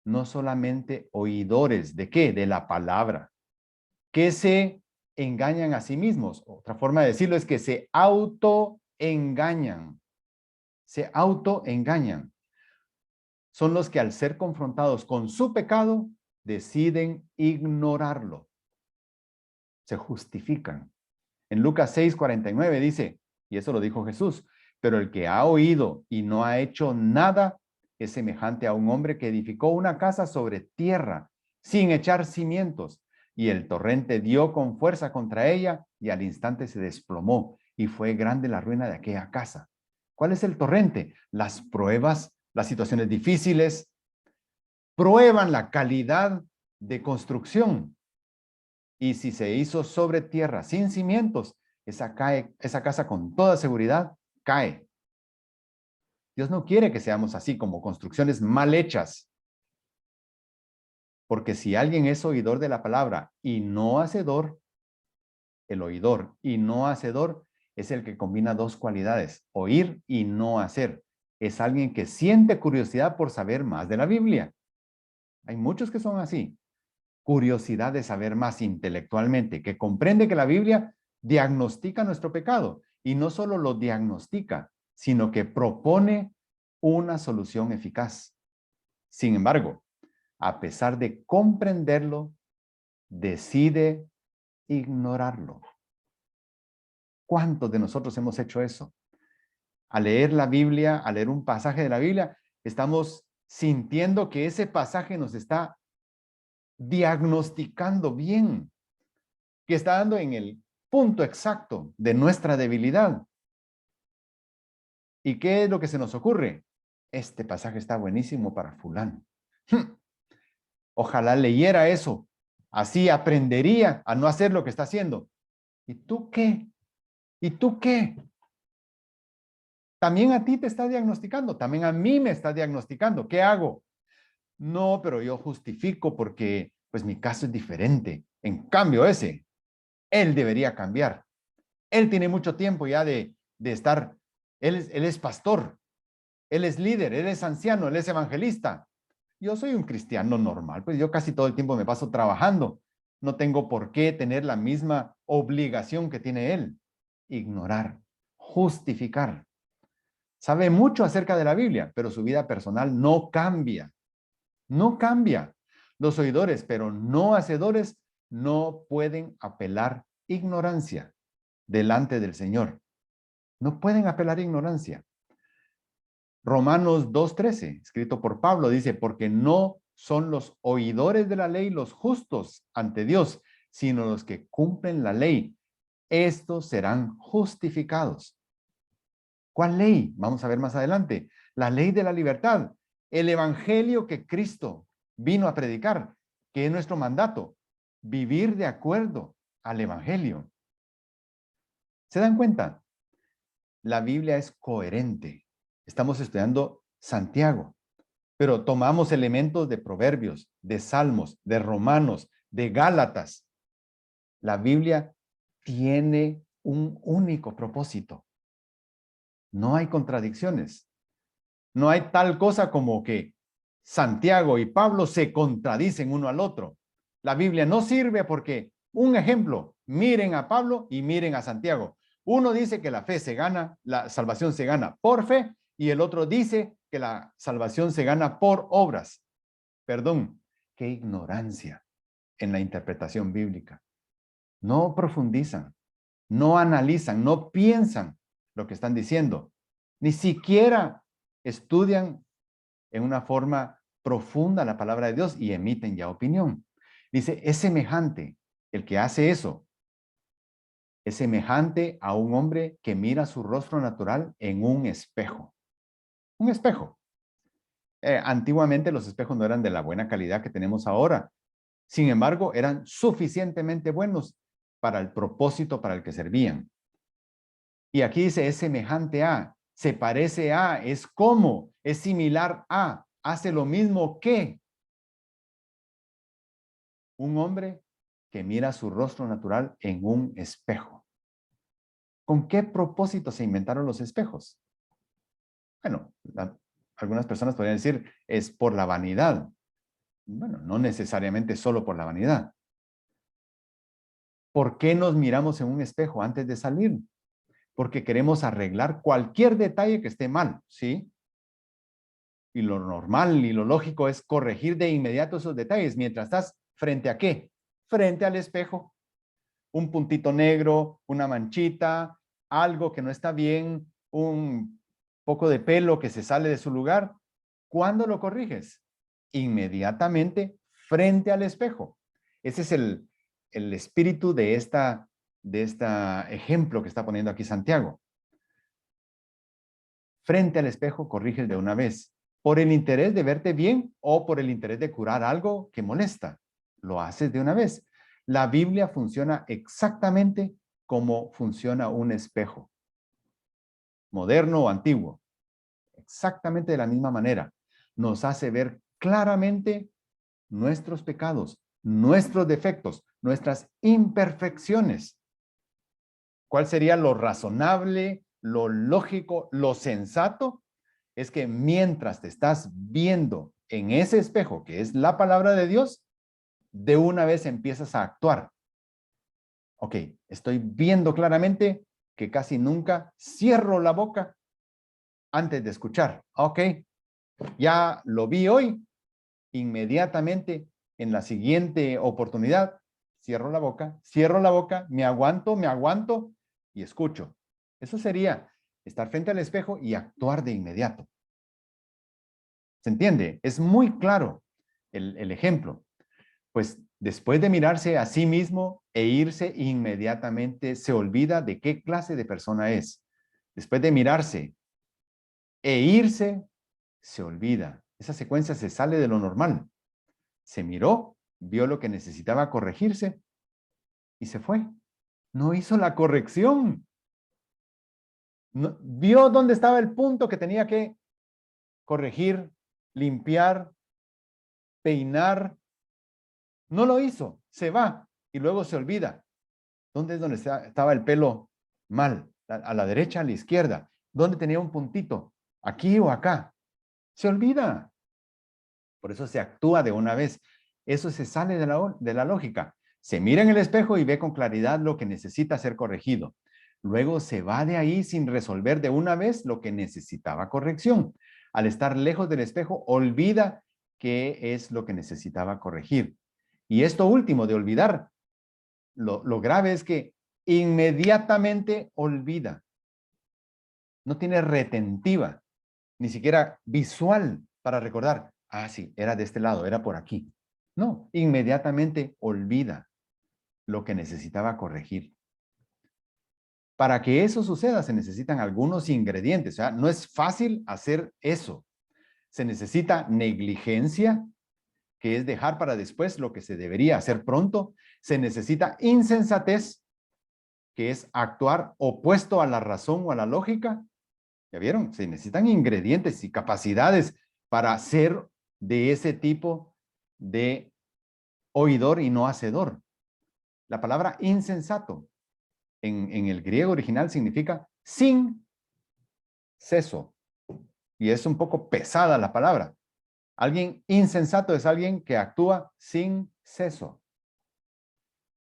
No solamente oidores, ¿de qué? De la palabra, que se engañan a sí mismos. Otra forma de decirlo es que se autoengañan. Se autoengañan. Son los que al ser confrontados con su pecado, deciden ignorarlo. Se justifican. En Lucas 6:49 dice, y eso lo dijo Jesús, pero el que ha oído y no ha hecho nada es semejante a un hombre que edificó una casa sobre tierra, sin echar cimientos, y el torrente dio con fuerza contra ella, y al instante se desplomó, y fue grande la ruina de aquella casa. ¿Cuál es el torrente? Las pruebas, las situaciones difíciles, prueban la calidad de construcción. Y si se hizo sobre tierra sin cimientos, esa casa con toda seguridad cae. Dios no quiere que seamos así, como construcciones mal hechas. Porque si alguien es oidor de la palabra y no hacedor, el oidor y no hacedor es el que combina dos cualidades, oír y no hacer. Es alguien que siente curiosidad por saber más de la Biblia. Hay muchos que son así. Curiosidad de saber más intelectualmente, que comprende que la Biblia diagnostica nuestro pecado y no solo lo diagnostica, sino que propone una solución eficaz. Sin embargo, a pesar de comprenderlo, decide ignorarlo. ¿Cuántos de nosotros hemos hecho eso? Al leer la Biblia, al leer un pasaje de la Biblia, estamos sintiendo que ese pasaje nos está diagnosticando bien, que está dando en el punto exacto de nuestra debilidad. ¿Y qué es lo que se nos ocurre? Este pasaje está buenísimo para fulano. Ojalá leyera eso. Así aprendería a no hacer lo que está haciendo. ¿Y tú qué? ¿Y tú qué? También a ti te está diagnosticando, también a mí me está diagnosticando. ¿Qué hago? No, pero yo justifico porque pues mi caso es diferente. En cambio él debería cambiar. Él tiene mucho tiempo ya de estar, él es pastor, él es líder, él es anciano, él es evangelista. Yo soy un cristiano normal, pues yo casi todo el tiempo me paso trabajando. No tengo por qué tener la misma obligación que tiene él. Ignorar, justificar. Sabe mucho acerca de la Biblia, pero su vida personal no cambia. No cambia. Los oidores, pero no hacedores, no pueden apelar ignorancia delante del Señor. No pueden apelar ignorancia. Romanos 2:13, escrito por Pablo, dice, porque no son los oidores de la ley los justos ante Dios, sino los que cumplen la ley. Estos serán justificados. ¿Cuál ley? Vamos a ver más adelante. La ley de la libertad. El evangelio que Cristo vino a predicar, que es nuestro mandato, vivir de acuerdo al Evangelio. ¿Se dan cuenta? La Biblia es coherente. Estamos estudiando Santiago, pero tomamos elementos de Proverbios, de Salmos, de Romanos, de Gálatas. La Biblia tiene un único propósito. No hay contradicciones. No hay tal cosa como que Santiago y Pablo se contradicen uno al otro. La Biblia no sirve porque, un ejemplo, miren a Pablo y miren a Santiago. Uno dice que la fe se gana, la salvación se gana por fe, y el otro dice que la salvación se gana por obras. Perdón, qué ignorancia en la interpretación bíblica. No profundizan, no analizan, no piensan lo que están diciendo. Ni siquiera estudian en una forma profunda la palabra de Dios y emiten ya opinión. Dice, es semejante, el que hace eso, es semejante a un hombre que mira su rostro natural en un espejo. Un espejo. Antiguamente los espejos no eran de la buena calidad que tenemos ahora. Sin embargo, eran suficientemente buenos para el propósito para el que servían. Y aquí dice, es semejante a, se parece a, es como, es similar a, hace lo mismo que un hombre que mira su rostro natural en un espejo. ¿Con qué propósito se inventaron los espejos? Bueno, algunas personas podrían decir, es por la vanidad. Bueno, no necesariamente solo por la vanidad. ¿Por qué nos miramos en un espejo antes de salir? Porque queremos arreglar cualquier detalle que esté mal, ¿sí? Y lo normal y lo lógico es corregir de inmediato esos detalles. Mientras estás frente a ¿qué? Frente al espejo. Un puntito negro, una manchita, algo que no está bien, un poco de pelo que se sale de su lugar. ¿Cuándo lo corriges? Inmediatamente frente al espejo. Ese es el espíritu de esta ejemplo que está poniendo aquí Santiago. Frente al espejo corriges de una vez, por el interés de verte bien o por el interés de curar algo que molesta. Lo haces de una vez. La Biblia funciona exactamente como funciona un espejo, moderno o antiguo. Exactamente de la misma manera. Nos hace ver claramente nuestros pecados, nuestros defectos, nuestras imperfecciones. ¿Cuál sería lo razonable, lo lógico, lo sensato? Es que mientras te estás viendo en ese espejo, que es la palabra de Dios, de una vez empiezas a actuar. Ok, estoy viendo claramente que casi nunca cierro la boca antes de escuchar. Ok, ya lo vi hoy, inmediatamente en la siguiente oportunidad, cierro la boca, me aguanto y escucho. Eso sería estar frente al espejo y actuar de inmediato. ¿Se entiende? Es muy claro el ejemplo. Pues después de mirarse a sí mismo e irse, inmediatamente se olvida de qué clase de persona es. Después de mirarse e irse, se olvida. Esa secuencia se sale de lo normal. Se miró, vio lo que necesitaba corregirse y se fue. No hizo la corrección. No, vio dónde estaba el punto que tenía que corregir, limpiar, peinar. No lo hizo, se va y luego se olvida. ¿Dónde es donde estaba el pelo mal? ¿A la derecha, a la izquierda? ¿Dónde tenía un puntito? ¿Aquí o acá? Se olvida. Por eso se actúa de una vez. Eso se sale de la lógica. Se mira en el espejo y ve con claridad lo que necesita ser corregido. Luego se va de ahí sin resolver de una vez lo que necesitaba corrección. Al estar lejos del espejo, olvida qué es lo que necesitaba corregir. Y esto último de olvidar, lo grave es que inmediatamente olvida. No tiene retentiva, ni siquiera visual para recordar. Ah, sí, era de este lado, era por aquí. No, inmediatamente olvida lo que necesitaba corregir. Para que eso suceda se necesitan algunos ingredientes. O sea, no es fácil hacer eso. Se necesita negligencia, que es dejar para después lo que se debería hacer pronto. Se necesita insensatez, que es actuar opuesto a la razón o a la lógica. ¿Ya vieron? Se necesitan ingredientes y capacidades para ser de ese tipo de oidor y no hacedor. La palabra insensato en el griego original significa sin ceso. Y es un poco pesada la palabra. Alguien insensato es alguien que actúa sin ceso.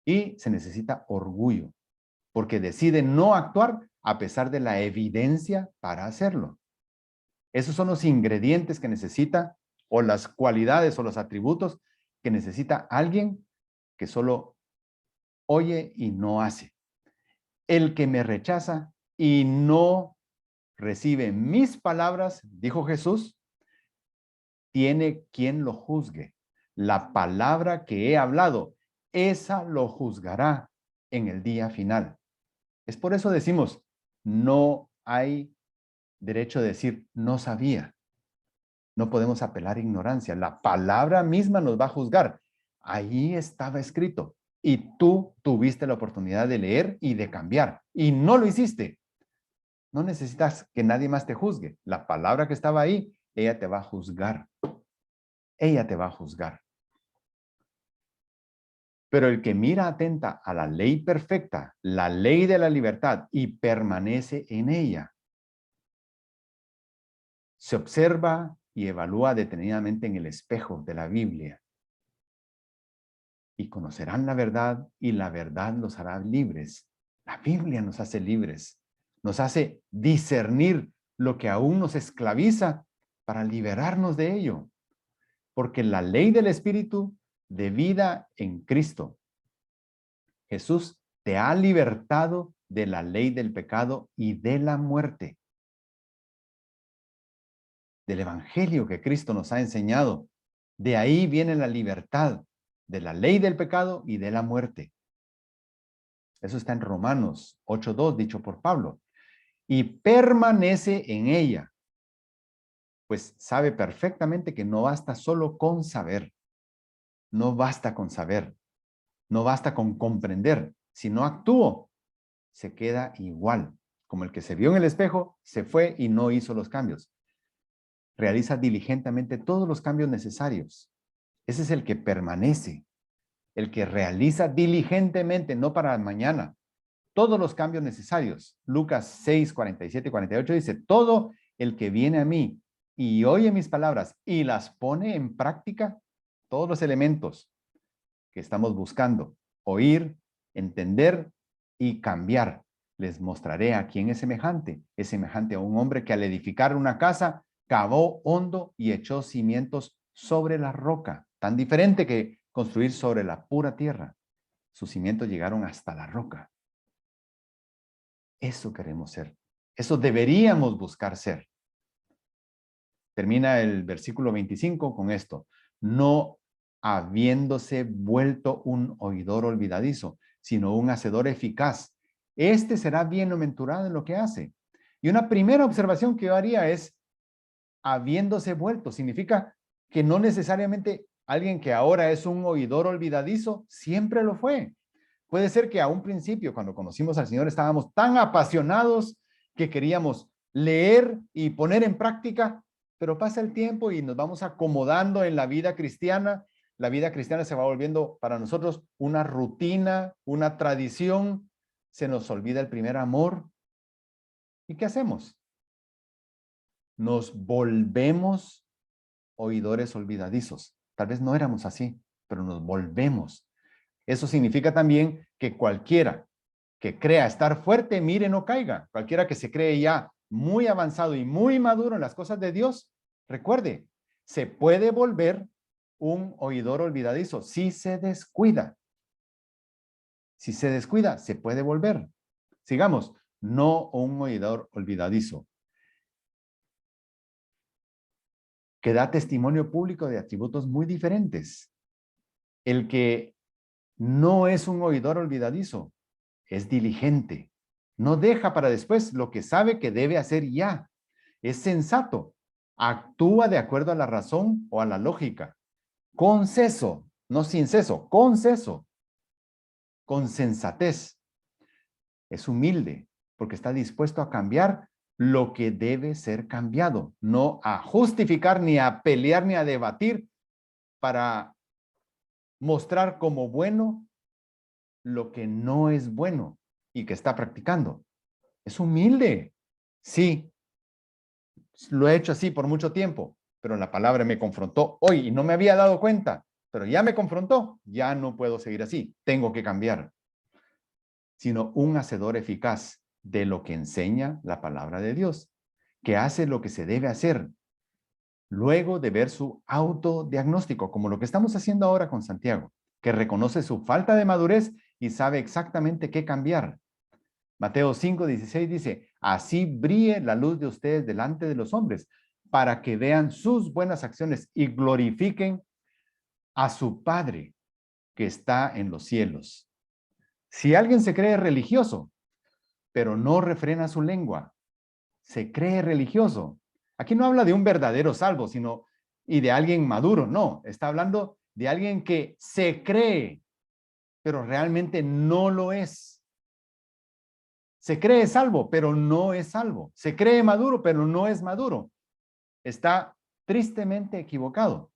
Y se necesita orgullo, porque decide no actuar a pesar de la evidencia para hacerlo. Esos son los ingredientes que necesita, o las cualidades o los atributos que necesita alguien que solo oye y no hace. El que me rechaza y no recibe mis palabras, dijo Jesús, tiene quien lo juzgue. La palabra que he hablado, esa lo juzgará en el día final. Es por eso decimos, no hay derecho de decir, no sabía. No podemos apelar a ignorancia. La palabra misma nos va a juzgar. Ahí estaba escrito. Y tú tuviste la oportunidad de leer y de cambiar. Y no lo hiciste. No necesitas que nadie más te juzgue. La palabra que estaba ahí, ella te va a juzgar. Ella te va a juzgar. Pero el que mira atenta a la ley perfecta, la ley de la libertad, y permanece en ella, se observa y evalúa detenidamente en el espejo de la Biblia. Y conocerán la verdad, y la verdad los hará libres. La Biblia nos hace libres. Nos hace discernir lo que aún nos esclaviza para liberarnos de ello. Porque la ley del Espíritu de vida en Cristo, Jesús, te ha libertado de la ley del pecado y de la muerte. Del evangelio que Cristo nos ha enseñado. De ahí viene la libertad de la ley del pecado y de la muerte. Eso está en Romanos 8:2, dicho por Pablo. Y permanece en ella, pues sabe perfectamente que no basta solo con saber. No basta con saber. No basta con comprender. Si no actúo, se queda igual. Como el que se vio en el espejo, se fue y no hizo los cambios. Realiza diligentemente todos los cambios necesarios. Ese es el que permanece. El que realiza diligentemente, no para mañana, todos los cambios necesarios. Lucas 6, 47 y 48 dice, todo el que viene a mí y oye mis palabras y las pone en práctica, todos los elementos que estamos buscando, oír, entender y cambiar. Les mostraré a quién es semejante. Es semejante a un hombre que al edificar una casa, cavó hondo y echó cimientos sobre la roca. Tan diferente que construir sobre la pura tierra. Sus cimientos llegaron hasta la roca. Eso queremos ser. Eso deberíamos buscar ser. Termina el versículo 25 con esto. No habiéndose vuelto un oidor olvidadizo, sino un hacedor eficaz. Este será bienaventurado en lo que hace. Y una primera observación que yo haría es, habiéndose vuelto, significa que no necesariamente alguien que ahora es un oidor olvidadizo, siempre lo fue. Puede ser que a un principio, cuando conocimos al Señor, estábamos tan apasionados que queríamos leer y poner en práctica, pero pasa el tiempo y nos vamos acomodando en la vida cristiana. La vida cristiana se va volviendo para nosotros una rutina, una tradición. Se nos olvida el primer amor. ¿Y qué hacemos? Nos volvemos oidores olvidadizos. Tal vez no éramos así, pero nos volvemos. Eso significa también que cualquiera que crea estar fuerte, mire, no caiga. Cualquiera que se cree ya muy avanzado y muy maduro en las cosas de Dios, recuerde, se puede volver un oidor olvidadizo si se descuida. Si se descuida, se puede volver. Sigamos, no un oidor olvidadizo. Que da testimonio público de atributos muy diferentes. El que no es un oidor olvidadizo, es diligente. No deja para después lo que sabe que debe hacer ya. Es sensato. Actúa de acuerdo a la razón o a la lógica. con seso, no sin seso, con seso, con sensatez. Es humilde porque está dispuesto a cambiar lo que debe ser cambiado, no a justificar, ni a pelear, ni a debatir para mostrar como bueno lo que no es bueno y que está practicando. Es humilde. Sí, lo he hecho así por mucho tiempo, pero la palabra me confrontó hoy y no me había dado cuenta, pero ya me confrontó, ya no puedo seguir así, tengo que cambiar. Sino un hacedor eficaz de lo que enseña la palabra de Dios, que hace lo que se debe hacer, luego de ver su autodiagnóstico, como lo que estamos haciendo ahora con Santiago, que reconoce su falta de madurez y sabe exactamente qué cambiar. Mateo 5:16 dice, así brille la luz de ustedes delante de los hombres, para que vean sus buenas acciones y glorifiquen a su Padre que está en los cielos. Si alguien se cree religioso, pero no refrena su lengua, se cree religioso. Aquí no habla de un verdadero salvo, sino y de alguien maduro, no, está hablando de alguien que se cree, pero realmente no lo es. Se cree salvo, pero no es salvo. Se cree maduro, pero no es maduro. Está tristemente equivocado.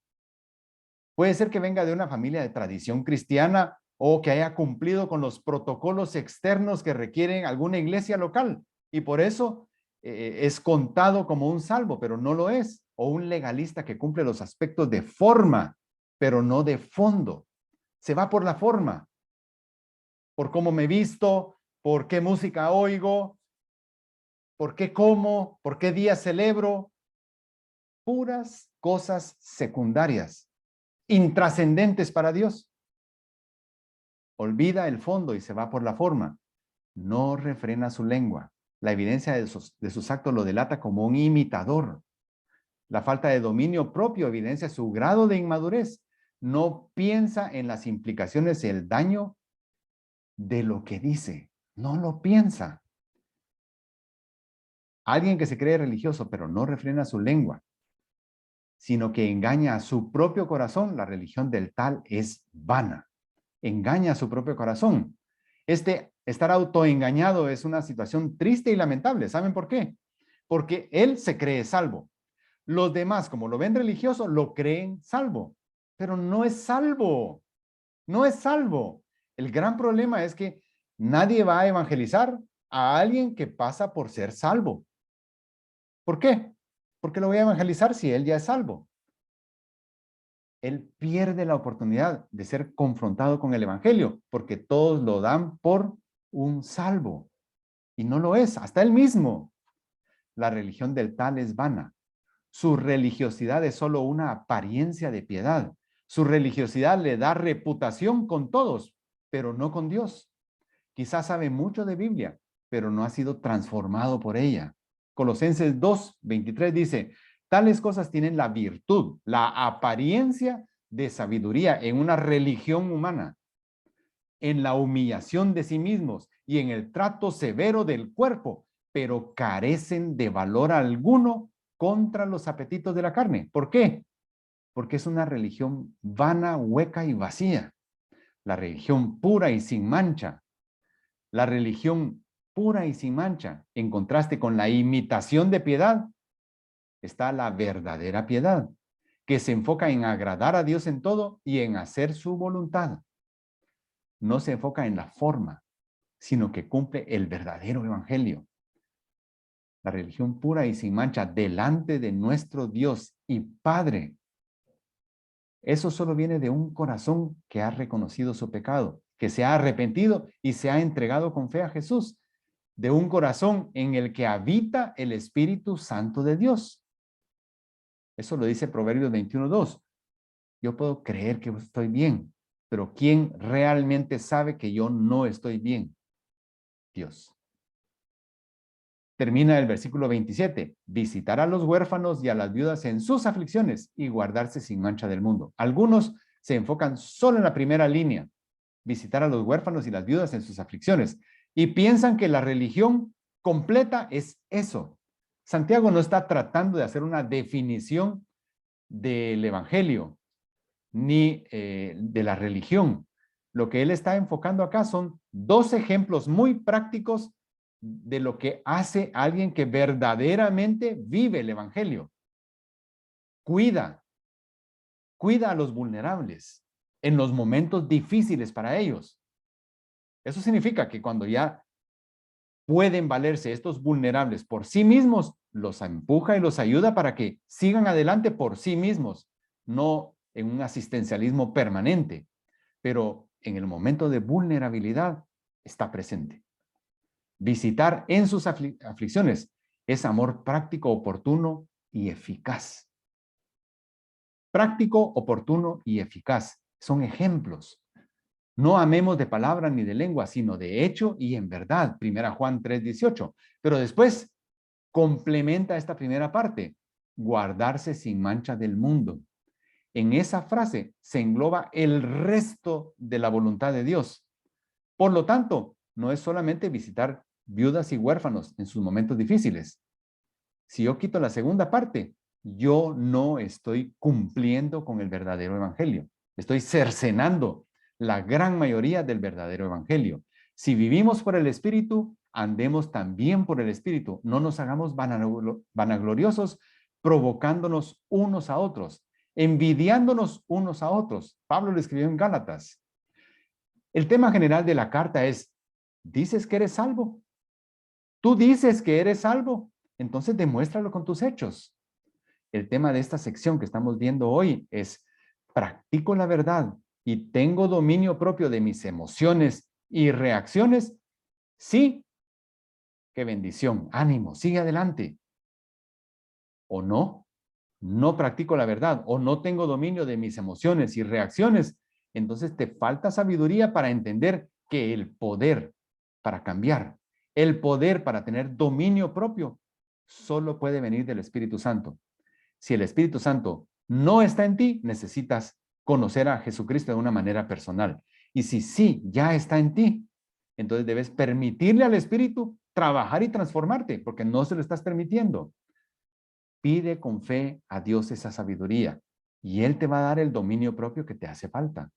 Puede ser que venga de una familia de tradición cristiana o que haya cumplido con los protocolos externos que requieren alguna iglesia local y por eso es contado como un salvo, pero no lo es. O un legalista que cumple los aspectos de forma, pero no de fondo. Se va por la forma, por cómo me visto, por qué música oigo, por qué como, por qué día celebro. Puras cosas secundarias, intrascendentes para Dios. Olvida el fondo y se va por la forma. No refrena su lengua. La evidencia de sus actos lo delata como un imitador. La falta de dominio propio evidencia su grado de inmadurez. No piensa en las implicaciones y el daño de lo que dice. No lo piensa. Alguien que se cree religioso pero no refrena su lengua, sino que engaña a su propio corazón, la religión del tal es vana. Engaña a su propio corazón. Estar autoengañado es una situación triste y lamentable. ¿Saben por qué? Porque él se cree salvo. Los demás, como lo ven religioso, lo creen salvo. Pero no es salvo. No es salvo. El gran problema es que nadie va a evangelizar a alguien que pasa por ser salvo. ¿Por qué? Porque lo voy a evangelizar si él ya es salvo. Él pierde la oportunidad de ser confrontado con el evangelio, porque todos lo dan por un salvo. Y no lo es, hasta él mismo. La religión del tal es vana. Su religiosidad es solo una apariencia de piedad. Su religiosidad le da reputación con todos, pero no con Dios. Quizás sabe mucho de Biblia, pero no ha sido transformado por ella. Colosenses 2:23 dice, tales cosas tienen la virtud, la apariencia de sabiduría en una religión humana, en la humillación de sí mismos y en el trato severo del cuerpo, pero carecen de valor alguno contra los apetitos de la carne. ¿Por qué? Porque es una religión vana, hueca y vacía. La religión pura y sin mancha. La religión pura y sin mancha, en contraste con la imitación de piedad, está la verdadera piedad, que se enfoca en agradar a Dios en todo y en hacer su voluntad. No se enfoca en la forma, sino que cumple el verdadero evangelio. La religión pura y sin mancha delante de nuestro Dios y Padre. Eso solo viene de un corazón que ha reconocido su pecado, que se ha arrepentido y se ha entregado con fe a Jesús, de un corazón en el que habita el Espíritu Santo de Dios. Eso lo dice Proverbios 21:2. Yo puedo creer que estoy bien, pero ¿quién realmente sabe que yo no estoy bien? Dios. Termina el versículo 27. Visitar a los huérfanos y a las viudas en sus aflicciones y guardarse sin mancha del mundo. Algunos se enfocan solo en la primera línea, visitar a los huérfanos y las viudas en sus aflicciones, y piensan que la religión completa es eso. Santiago no está tratando de hacer una definición del evangelio, ni de la religión. Lo que él está enfocando acá son dos ejemplos muy prácticos de lo que hace alguien que verdaderamente vive el evangelio. Cuida a los vulnerables en los momentos difíciles para ellos. Eso significa que cuando ya pueden valerse estos vulnerables por sí mismos, los empuja y los ayuda para que sigan adelante por sí mismos, no en un asistencialismo permanente, pero en el momento de vulnerabilidad está presente. Visitar en sus aflicciones es amor práctico, oportuno y eficaz. Práctico, oportuno y eficaz. Son ejemplos. No amemos de palabra ni de lengua, sino de hecho y en verdad. 1 Juan 3:18. Pero después complementa esta primera parte. Guardarse sin mancha del mundo. En esa frase se engloba el resto de la voluntad de Dios. Por lo tanto, no es solamente visitar viudas y huérfanos en sus momentos difíciles. Si yo quito la segunda parte, yo no estoy cumpliendo con el verdadero evangelio. Estoy cercenando la gran mayoría del verdadero evangelio. Si vivimos por el Espíritu, andemos también por el Espíritu. No nos hagamos vanagloriosos, provocándonos unos a otros, envidiándonos unos a otros. Pablo lo escribió en Gálatas. El tema general de la carta es, ¿dices que eres salvo? ¿Tú dices que eres salvo? Entonces demuéstralo con tus hechos. El tema de esta sección que estamos viendo hoy es, ¿practico la verdad y tengo dominio propio de mis emociones y reacciones? Sí. ¡Qué bendición! Ánimo, sigue adelante. ¿O no? No practico la verdad o no tengo dominio de mis emociones y reacciones. Entonces te falta sabiduría para entender que el poder para cambiar, el poder para tener dominio propio, solo puede venir del Espíritu Santo. Si el Espíritu Santo no está en ti, necesitas conocer a Jesucristo de una manera personal. Y si sí, ya está en ti, entonces debes permitirle al Espíritu trabajar y transformarte, porque no se lo estás permitiendo. Pide con fe a Dios esa sabiduría y Él te va a dar el dominio propio que te hace falta.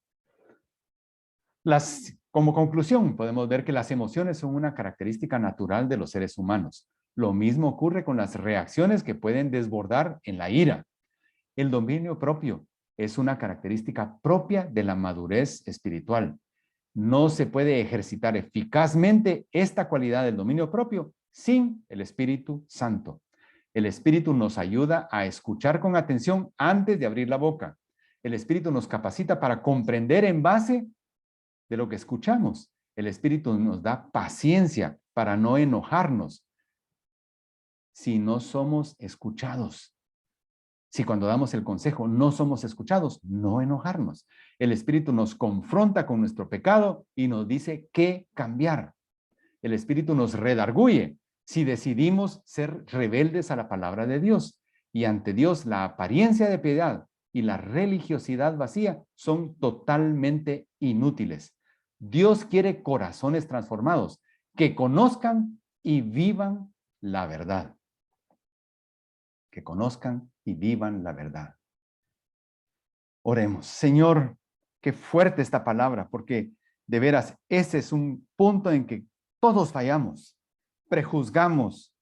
Como conclusión, podemos ver que las emociones son una característica natural de los seres humanos. Lo mismo ocurre con las reacciones que pueden desbordar en la ira. El dominio propio es una característica propia de la madurez espiritual. No se puede ejercitar eficazmente esta cualidad del dominio propio sin el Espíritu Santo. El Espíritu nos ayuda a escuchar con atención antes de abrir la boca. El Espíritu nos capacita para comprender en base de lo que escuchamos. El Espíritu nos da paciencia para no enojarnos si no somos escuchados. Si cuando damos el consejo no somos escuchados, no enojarnos. El Espíritu nos confronta con nuestro pecado y nos dice qué cambiar. El Espíritu nos redarguye si decidimos ser rebeldes a la palabra de Dios. Y ante Dios, la apariencia de piedad y la religiosidad vacía son totalmente inútiles. Dios quiere corazones transformados que conozcan y vivan la verdad. Que conozcan y vivan la verdad. Oremos. Señor, qué fuerte esta palabra, porque de veras, ese es un punto en que todos fallamos, prejuzgamos,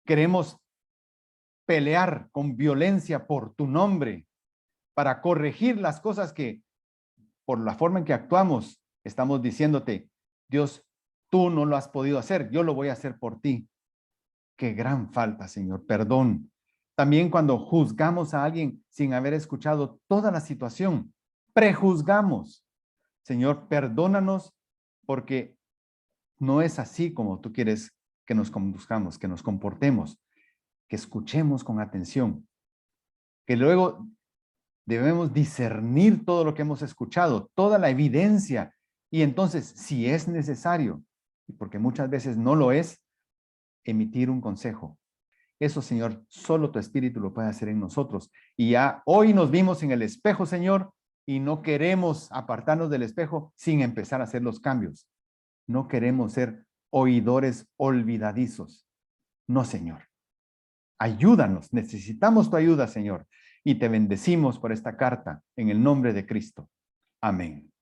queremos pelear con violencia por tu nombre para corregir las cosas que, por la forma en que actuamos, estamos diciéndote, Dios, tú no lo has podido hacer, yo lo voy a hacer por ti. Qué gran falta, Señor, perdón. También cuando juzgamos a alguien sin haber escuchado toda la situación, prejuzgamos. Señor, perdónanos porque no es así como tú quieres que nos conduzcamos, que nos comportemos, que escuchemos con atención, que luego debemos discernir todo lo que hemos escuchado, toda la evidencia, y entonces, si es necesario, porque muchas veces no lo es, emitir un consejo. Eso, Señor, solo tu Espíritu lo puede hacer en nosotros. Y ya hoy nos vimos en el espejo, Señor, y no queremos apartarnos del espejo sin empezar a hacer los cambios. No queremos ser oidores olvidadizos. No, Señor. Ayúdanos. Necesitamos tu ayuda, Señor. y te bendecimos por esta carta en el nombre de Cristo. Amén.